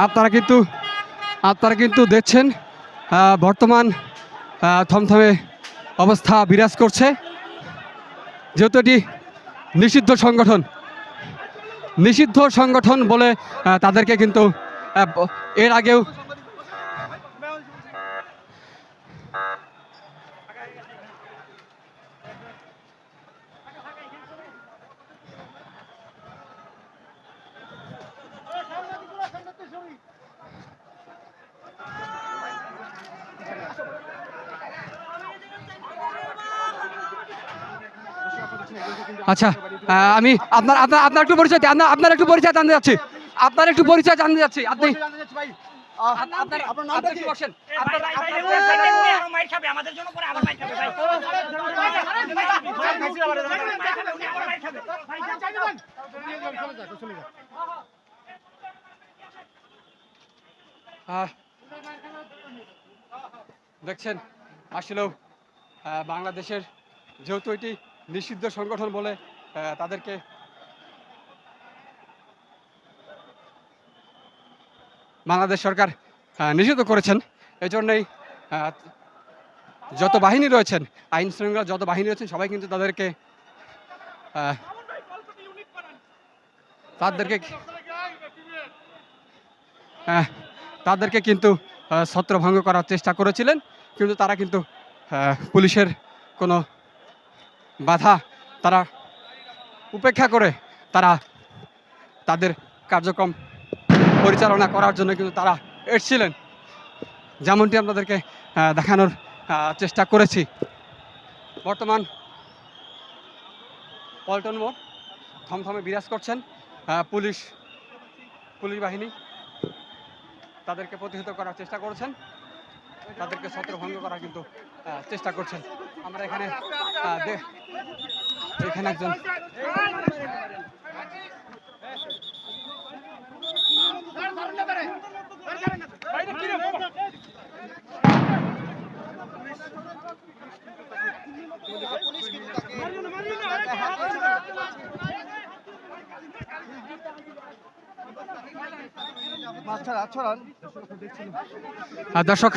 আপনারা কিন্তু দেখছেন বর্তমান থমথমে অবস্থা বিরাজ করছে, যেহেতু এটি নিষিদ্ধ সংগঠন বলে তাদেরকে কিন্তু এর আগেও আচ্ছা, আমি আপনার একটু পরিচয় জানতে যাচ্ছি। আপনি দেখছেন আসলেও বাংলাদেশের যেহেতু এটি নিষিদ্ধ সংগঠন বলে তাদেরকে বাংলাদেশ সরকার নিষিদ্ধ করেছেন। এই জন্যই যত বাহিনী রয়েছেন, আইন শৃঙ্খলা যত বাহিনী রয়েছেন, সবাই কিন্তু তাদেরকে কিন্তু ছত্রভঙ্গ করার চেষ্টা করেছিলেন, কিন্তু তারা কিন্তু পুলিশের কোনো বাধা তারা উপেক্ষা করে তারা তাদের কার্যক্রম পরিচালনা করার জন্য কিন্তু তারা এসেছিলেন, যেমনটি আপনাদেরকে দেখানোর চেষ্টা করেছি। বর্তমান পল্টন মোড় থমথমে বিরাজ করছেন পুলিশ বাহিনী, তাদেরকে প্রতিহত করার চেষ্টা করেছেন, তাদেরকে ছত্রভঙ্গ করার কিন্তু চেষ্টা করছেন। আমরা এখানে একজন দর্শক